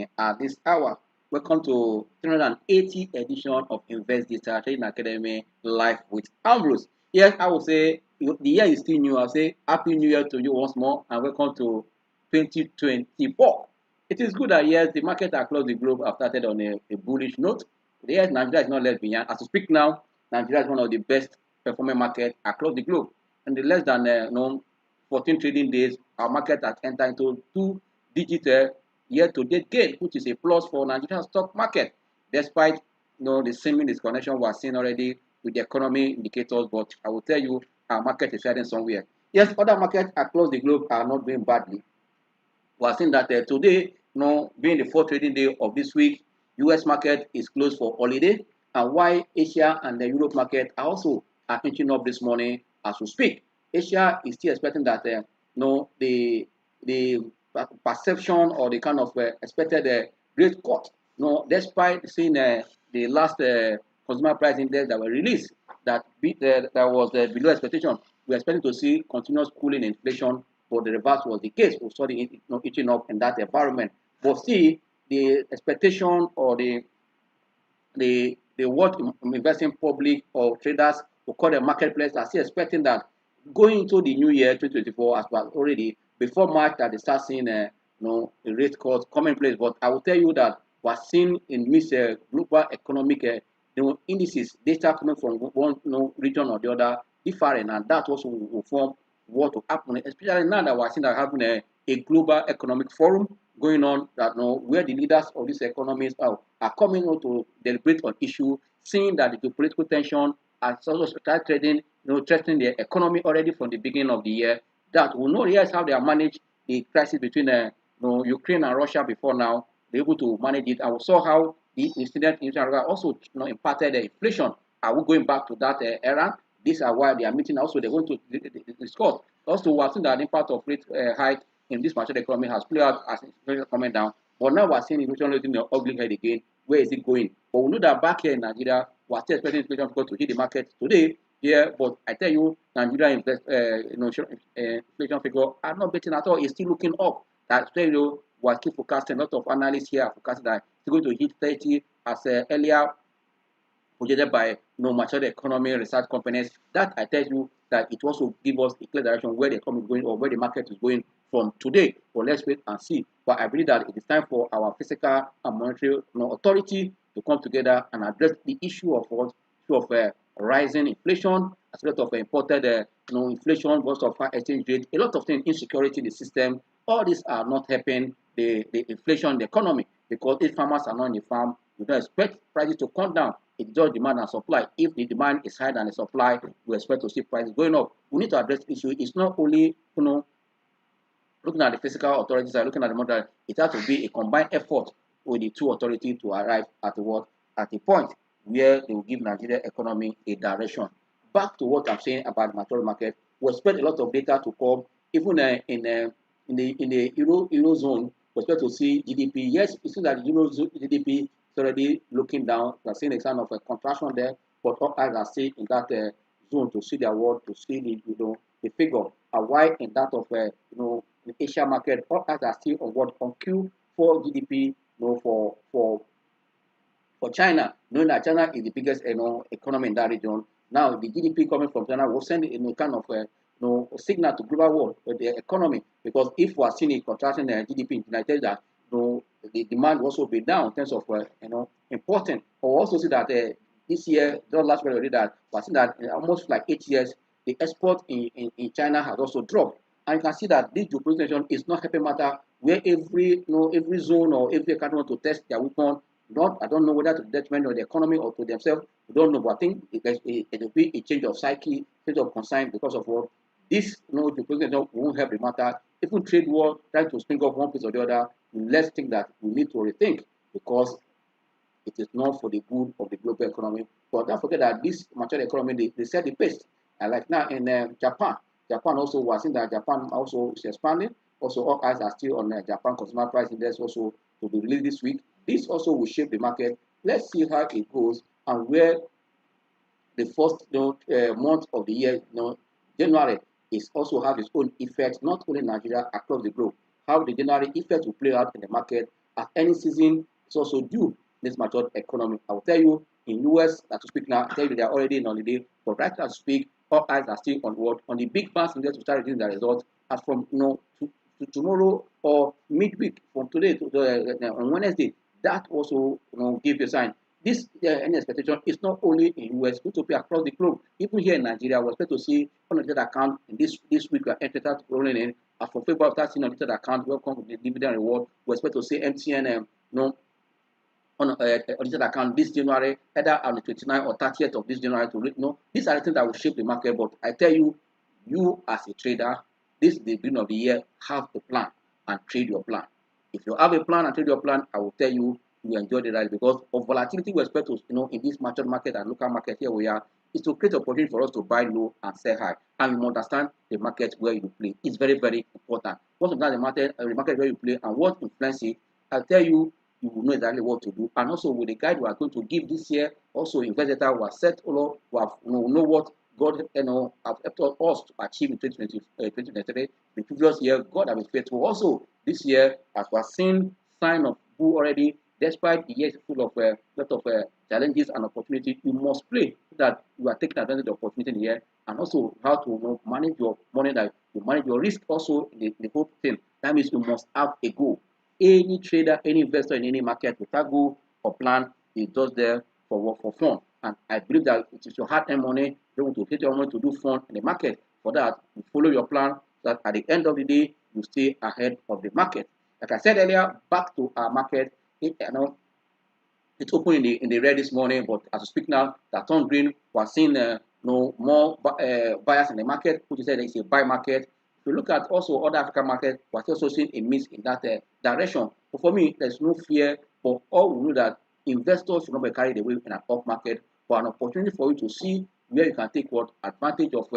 at this hour. Welcome to 380 edition of Investdata Trading Academy live with Ambrose. Yes, I will say the year is still new. I'll say Happy New Year to you once more and welcome to 2024. It is good that yes, the market across the globe have started on a bullish note. Yes, Nigeria is not left behind. As we speak now, Nigeria is one of the best performing markets across the globe. In the less than 14 trading days, our market has entered into two-digit year-to-date gain, which is a plus for Nigerian stock market, despite the seeming disconnection we are seeing already with the economy indicators. But I will tell you, our market is heading somewhere. Yes, other markets across the globe are not doing badly. We are seeing that today, being the fourth trading day of this week, U.S. market is closed for holiday, and while Asia and the Europe market are inching up this morning as we speak. Asia is still expecting that the perception or the kind of expected rate cut. Despite seeing the last consumer price index that were released that was below expectation, we are expecting to see continuous cooling inflation, but the reverse was the case. We saw the eating up in that environment. But see, the expectation or the what investing public or traders who call the marketplace are still expecting that going into the new year 2024 as well already before March that they start seeing a rate cut coming in place. But I will tell you that we're seeing in this global economic indices data coming from one region or the other different, and that also will form what will happen, especially now that we're seeing that having a global economic forum going on that where the leaders of these economies are coming out to deliberate on issue, seeing that the political tension has also started trading, threatening the economy already from the beginning of the year. That we know here's how they have managed the crisis between Ukraine and Russia before now. They're able to manage it. And we saw how the incident in Israel also impacted the inflation. Are we going back to that era? These are why they are meeting. Also, they're going to discuss. Also, we're seeing that the impact of rate hike in this mature economy has played out as inflation coming down. But now we're seeing inflation losing the ugly head again. Where is it going? But we know that back here in Nigeria, we're still expecting inflation to hit the market today. Yeah, but I tell you, Nigeria inflation figure are not betting at all. It's still looking up. That's why we're still forecasting. A lot of analysts here are forecasting that it's going to hit 30 as earlier projected by mature economy research companies. That I tell you that it also gives us a clear direction where the economy is going or where the market is going from today. But let's wait and see. But I believe that it is time for our fiscal and monetary authority to come together and address the issue of rising inflation, as a lot of imported inflation, because of high exchange rate, a lot of things, insecurity in the system. All these are not helping the inflation in the economy, because if farmers are not in the farm, we don't expect prices to come down. It's just demand and supply. If the demand is higher than the supply, we expect to see prices going up. We need to address the issue. It's not only looking at the physical authorities and looking at the monetary. It has to be a combined effort with the two authorities to arrive at a point where they will give Nigeria economy a direction. Back to what I'm saying about the mature market, we expect a lot of data to come, even in the eurozone. We expect to see GDP. Yes, you see that the eurozone GDP is already looking down. We are seeing a sign of a contraction there, but all eyes are still in that zone to see their world, to see the figure. And why in that of the Asia market, all eyes are still on Q4 GDP, for China, knowing that China is the biggest economy in that region. Now the GDP coming from China will send kind of a signal to global world for the economy, because if we are seeing a contraction in GDP in United that the demand will also be down in terms of important. But we also see that this year, the last period that we are seeing that in almost like 8 years, the export in China has also dropped. And you can see that this geopolitical is not helping matter where every zone or every country want to test their weapon. I don't know whether to the detriment of the economy or to themselves. We don't know, but I think it will be a change of psyche, change of concern because of what this geopolitical won't help the matter. Even trade war trying to spring up one piece or the other, let's think that we need to rethink, because it is not for the good of the global economy. But don't forget that this mature economy, they set the pace. And like now in Japan also, we're seeing that Japan also is expanding. Also, all eyes are still on Japan consumer price index also to be released this week. This also will shape the market. Let's see how it goes and where the first month of the year, January, is also have its own effects, not only in Nigeria, across the globe. How the January effect will play out in the market At any season, it's also due this matured economy. I will tell you, in US, as to speak now, I tell you they are already in holiday, but right as to speak, all eyes are still on what? On the big banks in there to start releasing their results as from to tomorrow or midweek from today on Wednesday. That also give you a sign. This any expectation is not only in US, going to be across the globe. Even here in Nigeria, we expect to see unaudited account in this week. We are entering rolling in. As for February, after seeing audited account, welcome with the dividend reward. We expect to see MTN on audited account this January, either on the 29th or 30th of this January to read. No, these are the things that will shape the market. But I tell you, you as a trader, this is the beginning of the year, have a plan and trade your plan. If you have a plan and trade your plan, I will tell you, you enjoy the ride because of volatility we expect to, in this market and local market here we are, is to create opportunity for us to buy low and sell high. And you understand the market where you play. It's very, very important. Once you understand the market where you play and what influences it, I'll tell you, you will know exactly what to do. And also with the guide we are going to give this year, also Investdata will set all we have know what God have helped us to achieve in 2023. The previous year, God has been faithful. Also, this year, as we are seeing sign of bull already, despite the year is full of lot of challenges and opportunities, you must play so that you are taking advantage of the opportunity in the year, and also how to manage your money, that you manage your risk also in the whole thing. That means you must have a goal. Any trader, any investor in any market without goal or plan is just there for fun. And I believe that it is your hard-earned money. You want to take your money to do fun in the market. For that, you follow your plan so that at the end of the day, you stay ahead of the market. Like I said earlier, back to our market, it's open in the red this morning, but as we speak now, that turned green. We're seeing more buyers in the market, which is that it's a buy market. If you look at also other African markets, we're also seeing a miss in that direction. But for me, there's no fear. But all we know that investors should not be carried away in an up market, for an opportunity for you to see where you can take what advantage of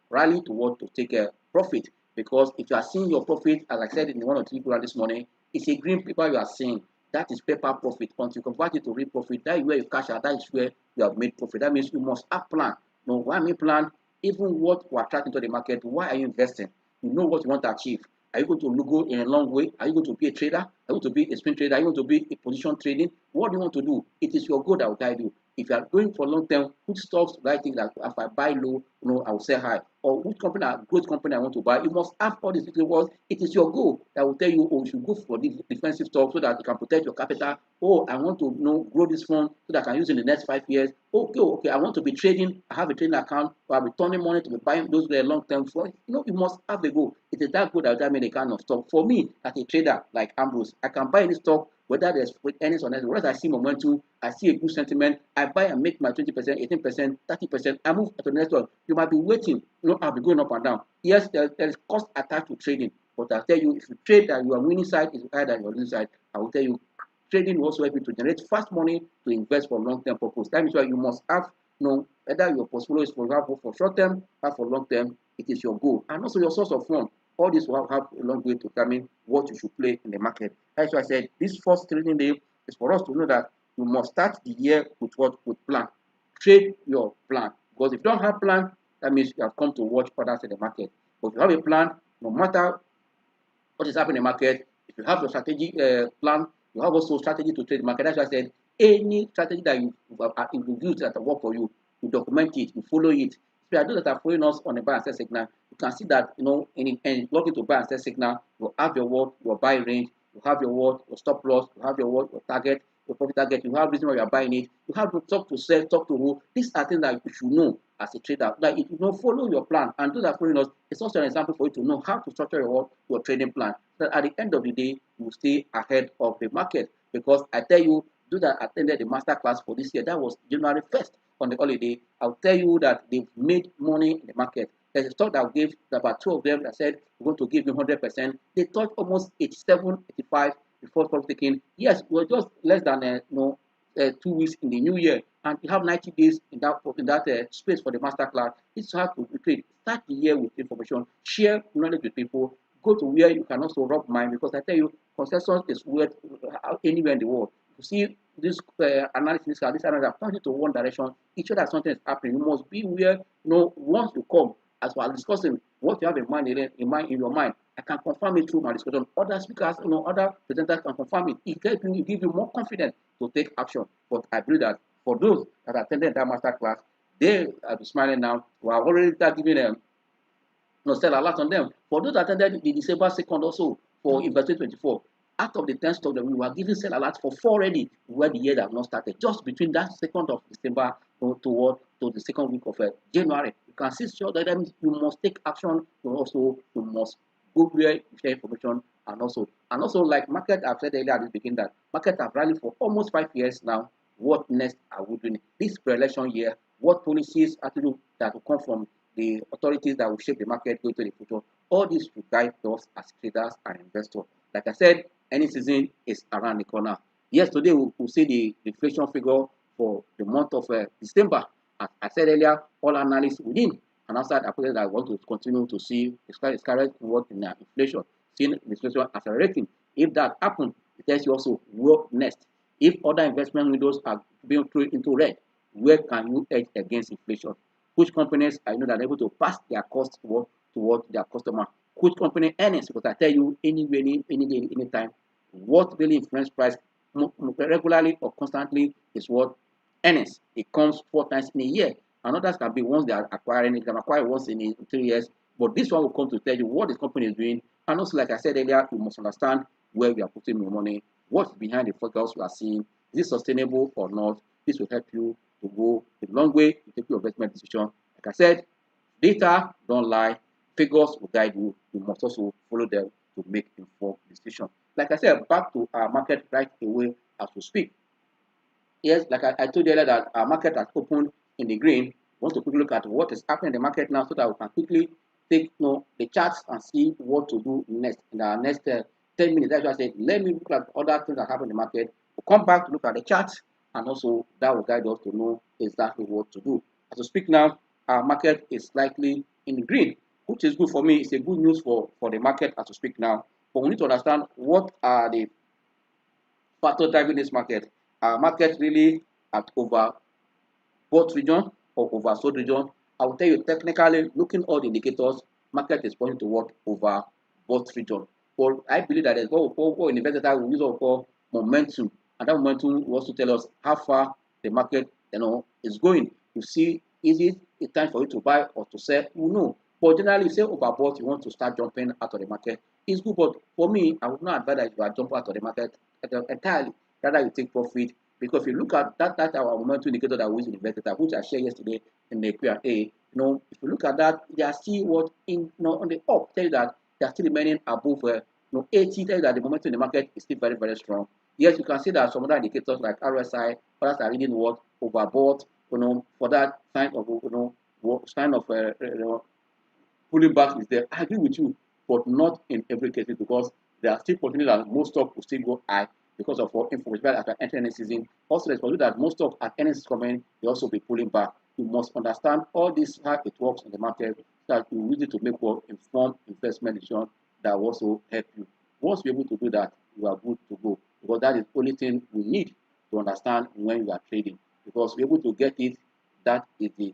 rally to what to take a profit. Because if you are seeing your profit, as I said in one or two program this morning, it's a green paper you are seeing. That is paper profit. Once you convert it to real profit, that is where you cash out. That is where you have made profit. That means you must have plan. Now, why me plan? Even what you are attracting to the market, why are you investing? You know what you want to achieve. Are you going to go in a long way? Are you going to be a trader? Are you going to be a spin trader? Are you going to be a position trading? What do you want to do? It is your goal that will guide you. If you are going for long term, which stocks do I think that if I buy low, I will sell high? Or which company, growth company I want to buy? You must have all these details. It is your goal that will tell you, oh, you should go for this defensive stock so that you can protect your capital. Oh, I want to grow this fund so that I can use in the next 5 years. Okay, I want to be trading. I have a trading account, or I'll be turning money to be buying those long term funds. You must have a goal. It is that goal that will determine the kind of stock. For me, as a trader like Ambrose, I can buy any stock whether there's earnings or not. Whereas I see momentum, I see a good sentiment, I buy and make my 20%, 18%, 30%, I move to the next one. You might be waiting, I'll be going up and down. Yes, there is cost attached to trading, but I'll tell you, if you trade that your winning side is higher than your losing side, I will tell you, trading will also help you to generate fast money to invest for long-term purpose. That is why you must have, whether your portfolio is for example for short-term or for long-term, it is your goal. And also your source of fund. All this will have a long way to determine what you should play in the market. That's why I said this first trading day is for us to know that you must start the year with plan. Trade your plan. Because if you don't have plan, that means you have come to watch others in the market. But if you have a plan, no matter what is happening in the market, if you have your strategy plan, you have also strategy to trade the market. That's why I said any strategy that you use that work for you, you document it, you follow it. If you are those that are following us on a buy and sell signal, you can see that in logging to buy and sell signal, you have your buy range, you have your stop loss, you have your target, your profit target, you have reason why you are buying it, you have to talk to sell, talk to who. These are things that you should know as a trader. Like if you follow your plan, and those that are following us, it's also an example for you to know how to structure your trading plan. So that at the end of the day, you stay ahead of the market. Because I tell you, those that attended the master class for this year, that was January 1st on the holiday, I'll tell you that they've made money in the market. There's a stock that gave about 2 of them that said we're going to give you 100%. They touched almost 87, 85 before profit taking. Yes, we're just less than 2 weeks in the new year, and you have 90 days in that space for the master class. It's hard to trade. Start the year with information, share knowledge with people, go to where you can also rub mind, because I tell you, consensus is weird anywhere in the world. You see this analysis, this analysis are pointing to one direction. Each other something is happening. You must be where once you come, as we are discussing what you have in your mind, I can confirm it through my discussion. Other speakers, other presenters can confirm it. It give you more confidence to take action. But I believe that for those that attended that master class, they are smiling now. We are already giving them sell a lot on them. For those that attended the December 2nd also for Investdata 24, out of the 10 stocks that we were giving sell alerts for 4 already, where the year have not started. Just between that 2nd of December to the second week of January, you can see sure that you must take action. You must go where you share information, and also like market I've said earlier at the beginning that market have rallied for almost 5 years now. What next are we doing? This pre-election year, what policies are to do that will come from the authorities that will shape the market going to the future? All this will guide us as traders and investors. Like I said, any season is around the corner. Yes, today we'll see the inflation figure for the month of December. As I said earlier, all analysts within and outside are that I want to continue to see the current work in inflation, seeing inflation accelerating. If that happens, it tells you also what next. If other investment windows are being thrown into red, where can you hedge against inflation? Which companies I know that are able to pass their cost toward their customer? Which company earnings? Because I tell you, anywhere, any day, anytime, what really influence price regularly or constantly is what earnings. It comes 4 times in a year. And others can be once they are acquiring, it can acquire once in 3 years. But this one will come to tell you what this company is doing. And also, like I said earlier, you must understand where we are putting your money, what's behind the forecast we are seeing. Is it sustainable or not? This will help you to go a long way to take your investment decision. Like I said, data don't lie, figures will guide you. You must also follow them to make informed decisions. Like I said, back to our market right away as we speak. Yes, like I told you earlier that our market has opened in the green. We want to quickly look at what is happening in the market now so that we can quickly take the charts and see what to do next in our next 10 minutes. That's why I said, let me look at other things that happen in the market. We'll come back to look at the charts, and also that will guide us to know exactly what to do. As we speak now, our market is slightly in the green, which is good for me. It's a good news for the market as we speak now. But we need to understand what are the factors driving this market. Our market really at overbought region or oversold region. I will tell you technically, looking at all the indicators, market is pointing toward overbought region. But I believe that there's what in Investdata we use what we call momentum, and that momentum will also tell us how far the market is going. You see, is it a time for you to buy or to sell? You know. But generally, if you say overbought, you want to start jumping out of the market. It's good, but for me, I would not advise that you are jumping out of the market entirely. Rather, you take profit, because if you look at that our momentum indicator that we use in Investdata, which I shared yesterday in the Q&A, if you look at that, they are still on the up, tell you that they are still remaining above 80, tell you that the momentum in the market is still very, very strong. Yes, you can see that some other indicators like RSI, others are reading what overbought, for that sign of pulling back is there. I agree with you, but not in every case, because there are still possibilities that most stocks will still go high because of what information after entering the season. Also, there's possibility that most stocks at earnings coming, they also be pulling back. You must understand all this, how it works in the market, so that you need to make an informed investment decision that will also help you. Once you're able to do that, you are good to go, because that is the only thing we need to understand when you are trading. Because we're able to get it, that is the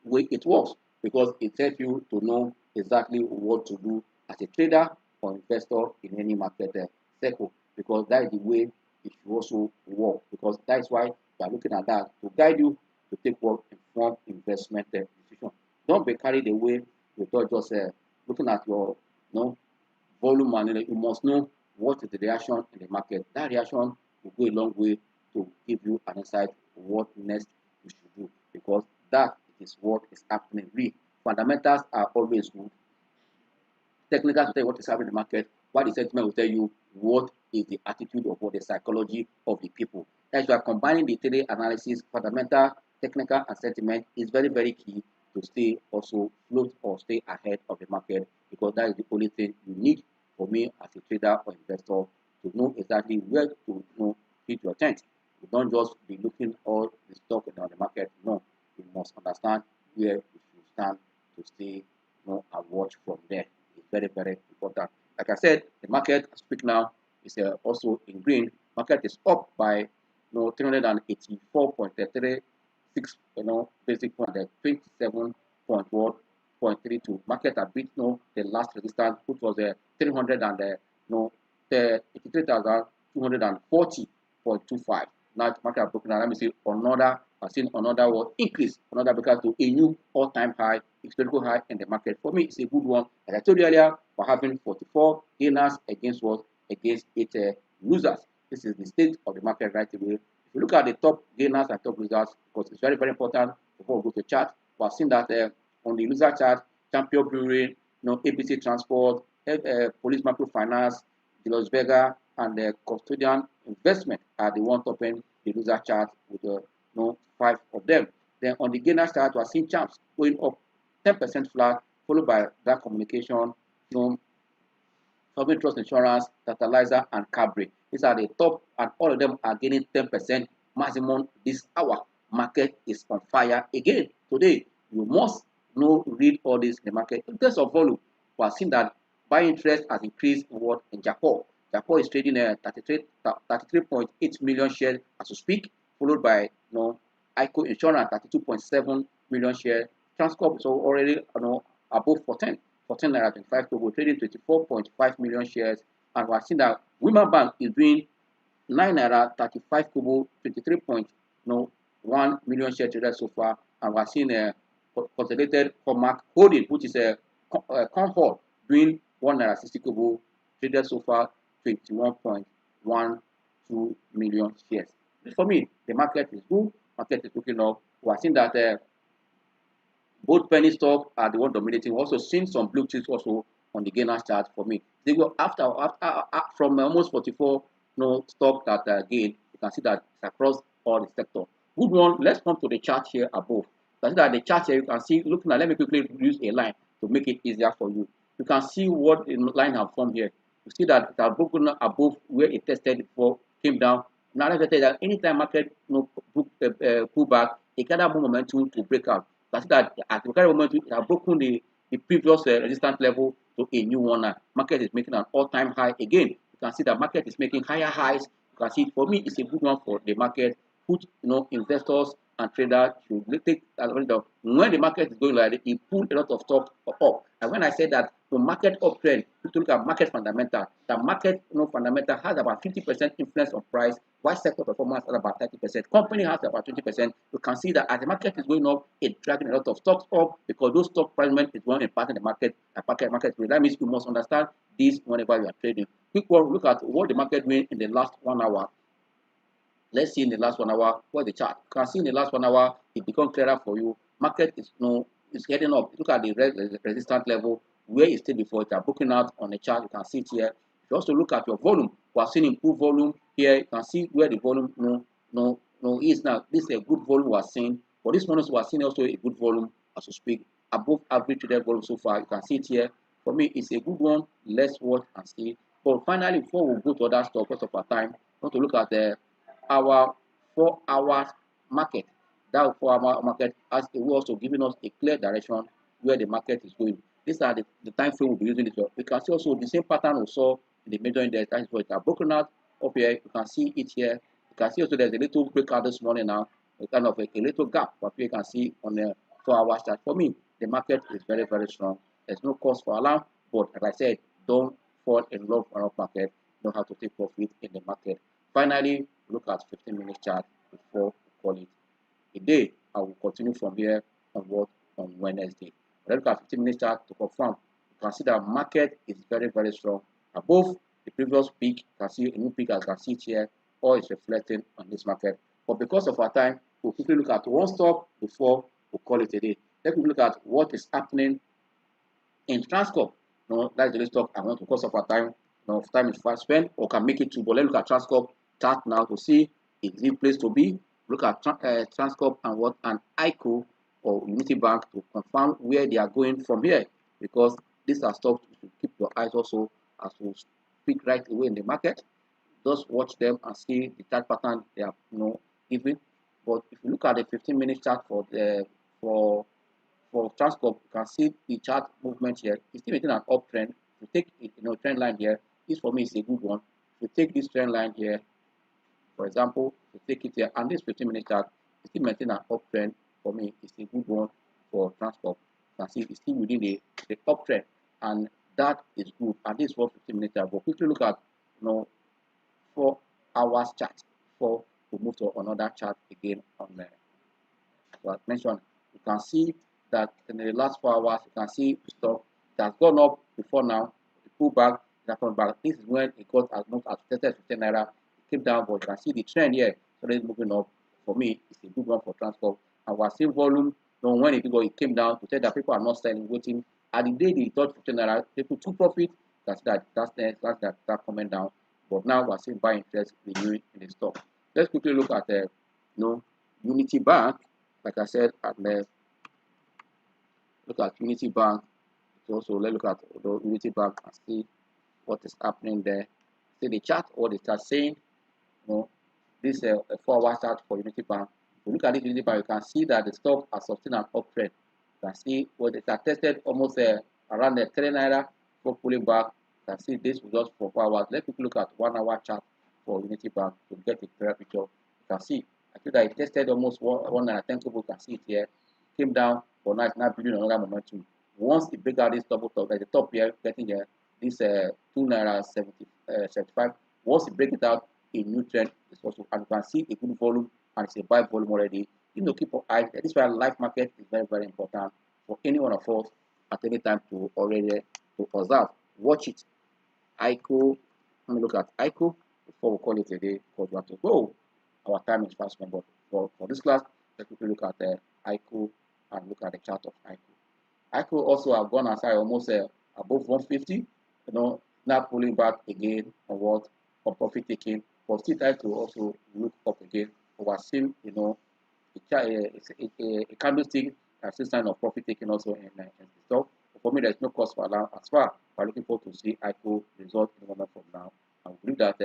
way it works, because it helps you to know exactly what to do as a trader or investor in any market cycle, because that is the way it should also work, because that is why we are looking at that to guide you to take what informed investment decision. Don't be carried away without just looking at your volume, and you must know what is the reaction in the market. That reaction will go a long way to give you an insight what next you should do, because that is what is happening. Fundamentals are always good. Technicals will tell you what is happening in the market, while the sentiment will tell you what is the attitude of what the psychology of the people. As you are combining the three analysis, fundamental, technical, and sentiment is very, very key to stay also float or stay ahead of the market, because that is the only thing you need for me as a trader or investor to know exactly where to hit your tent. You don't just be looking all the stock on the market. No, you must understand where you should stand to stay and watch from there. It's very, very important. Like I said, the market speak now is also in green. Market is up by 384.36 basic point at 27.4 0.32. Market had beat the last resistance, which was 300 and no, 83,240.25. Now the market has broken down. Let me see another. I've seen another one increase, another breakout to a new all-time high, historical high in the market. For me, it's a good one. As I told you earlier, we're having 44 gainers against what? Against 8 losers. This is the state of the market right away. If you look at the top gainers and top losers, because it's very, very important before we go to chart, we have seen that on the loser chart, Champion Brewery, ABC Transport, Police Microfinance, the Las Vegas, and the Custodian Investment are the one topping the loser chart with 5 of them. Then on the gainer chart, we are seeing Champs going up 10% flat, followed by Black Communication, Sovereign Trust Insurance, Totalizer, and Cabri. These are the top, and all of them are gaining 10% maximum this hour. Market is on fire again today. You must read all this in the market. In terms of volume, we have seen that buying interest has increased in Japan. Japan is trading 33.8 million shares as we speak, followed by ICO Insurance 32.7 million shares. Transcorp is already above 14 naira 25 kobo, trading 24.5 million shares, and we are seeing that Women Bank is doing 9 naira 35 kobo, 23.1 million shares traded so far, and we are seeing a consolidated Comac Holding, which is a Comfort, doing 1 naira 60 kobo, traded so far 21.12 million shares. For me, the market is good. Market is looking up. We are seeing that both penny stocks are the one dominating. We're also seeing some blue chips also on the gainer chart. For me, they go after from almost 44 stock that gain. You can see that it's across all the sector. Good one. Let's come to the chart here above. You can see that the chart here, you can see, looking at, let me quickly use a line to make it easier for you. You can see what the line have formed here. You see that it has broken above where it tested before, came down. Now let's say that anytime market pull back, it gather more momentum to break out. You can see that at the current momentum, it has broken the previous resistance level to a new one. Now market is making an all-time high again. You can see that market is making higher highs. You can see, for me, it's a good one for the market. Put investors and traders should take advantage of when the market is going like that. It pull a lot of stock up. And when I say that the market uptrend, you have to look at market fundamental. The market fundamental has about 50% influence on price, while sector performance has about 30%. Company has about 20%. You can see that as the market is going up, it's dragging a lot of stocks up because those stock price movement is one impacting the market. That means you must understand this whenever you are trading. Quick one, look at what the market doing in the last 1 hour. Let's see in the last 1 hour what the chart. You can see in the last 1 hour, it becomes clearer for you. Market is is heading up. Look at the resistance level where it stayed before. It are broken out on the chart. You can see it here. If you also look at your volume, we are seeing improved volume here. You can see where the volume is now. This is a good volume we are seeing. For this one, we are seeing also a good volume as we speak, above average traded volume so far. You can see it here. For me, it's a good one. Let's watch and see. But finally, before we go to other stuff, because of our time, I want to look at our 4 hours market. That 4 hour market has also giving us a clear direction where the market is going. These are the time frame we'll be using this. We can see also the same pattern we saw in the major index. That is what it has broken out up here. You can see it here. You can see also there's a little breakout this morning now, a kind of a little gap, but you can see on the 4 hour chart. For me, the market is very, very strong. There's no cause for alarm, but as I said, don't fall in love with our market. Know how to take profit in the market. Finally, look at 15-minute chart before we call it a day. I will continue from here onward on Wednesday. Look at 15-minute chart to confirm. You can see that market is very, very strong. Above the previous peak, you can see a new peak as you can see it here. All is reflecting on this market. But because of our time, we'll quickly look at one stock before we call it a day. Let's look at what is happening in Transcorp. That's the stock I want to, because of our time. Time is fast spent, or can make it to. But let's look at Transcorp chart now to see is it a place to be. Look at Transcorp and what an ICO or Unity Bank to confirm where they are going from here, because these are stocks to keep your eyes also as we speak right away in the market. Just watch them and see the chart pattern they are giving. But if you look at the 15-minute chart for Transcorp, you can see the chart movement here. It's still making an uptrend. If you take it, trend line here, this for me is a good one. If you take this trend line here, for example, if you take it here, and this 15-minute chart is still maintaining an uptrend. For me, it's a good one for Transcorp. can see it's still within the uptrend, and that is good. And this was 15 minutes ago. Quickly look at 4 hours chart before we move to another chart again on the as I mentioned. You can see that in the last 4 hours, you can see the stock it has gone up before now. The pullback, it come back. This is when it got as much as 10 naira. It came down, but you can see the trend here. So it's moving up. For me, it's a good one for transport. And we're seeing volume. When it came down to tell that people are not selling, waiting. At the day they touched 15 naira, people took profit. That's that coming down. But now we're seeing buying interest renewing in the stock. Let's quickly look at Unity Bank. Like I said, and look at Unity Bank. Also, let's look at the Unity Bank and see what is happening there. See the chart, what it is saying. This is a 4-hour chart for Unity Bank. If you look at this Unity Bank, you can see that the stock has sustained an uptrend. You can see what it has tested almost around the 3 naira before pulling back. You can see this was just for 4 hours. Let's quickly look at 1-hour chart for Unity Bank to get a clearer picture. You can see I think that it tested almost 1 naira 10 kobo. You can see it here. It came down, but now it's not building another momentum. Once it breaks out this double top, like the top here, getting here, this 2 naira 75. Once it breaks it out, a new trend is also, and you can see a good volume, and it's a buy volume already. Keep your eye. This is why live market is very, very important for any one of us at any time to observe. Watch it. ICO. Let me look at ICO before we call it a day, because we have to go. Our time is fast spent, but for this class, let's quickly look at ICO and look at the chart of ICO. ICO also have gone as high almost above 150. Now pulling back again on what? On profit taking, but still try to also look up again. But we're seeing, a candlestick that still sign of profit taking also in the stock. For me, there's no cost for alarm as far. We're looking forward to see ICO result in the moment from now. I believe that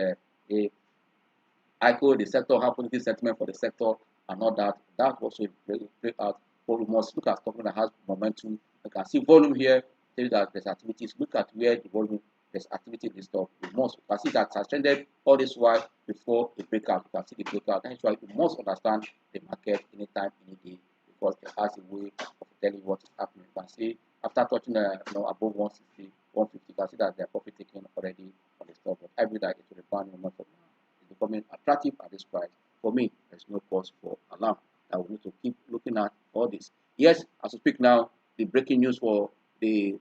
ICO, the sector, have positive sentiment for the sector and all that. That also play out. But we must look at something that has momentum. You can see volume here. Tell you that there's activities. Look at where the volume there's activity in this stock. You can see that has trended all this while before the breakout. You can see the breakout. That's why you must understand the market anytime, any day, because it has a way of telling what is happening. You can see after touching above 160, 150, you can see that they're profit taking already on the stock. But I believe that it will rebound in the month of now. It's becoming attractive at this price. For me, there's no cause for alarm. I will need to keep looking at all this. Yes, as we speak now, the breaking news for the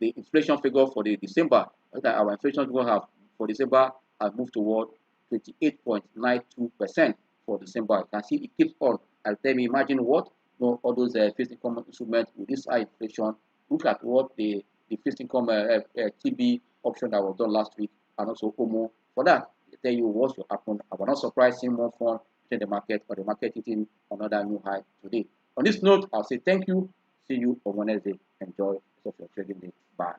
inflation figure for the December, that our inflation figure for December has moved toward 28.92% for December. You can see it keeps on. I'll tell me, imagine what all those fixed income instruments with this high inflation. Look at what the fixed income TB option that was done last week, and also OMO. For that, they tell you what will happen. I was not surprised seeing more fun in the market, or the market hitting another new high today. On this note, I'll say thank you. See you on Wednesday. Enjoy the rest of your trading day. Bye.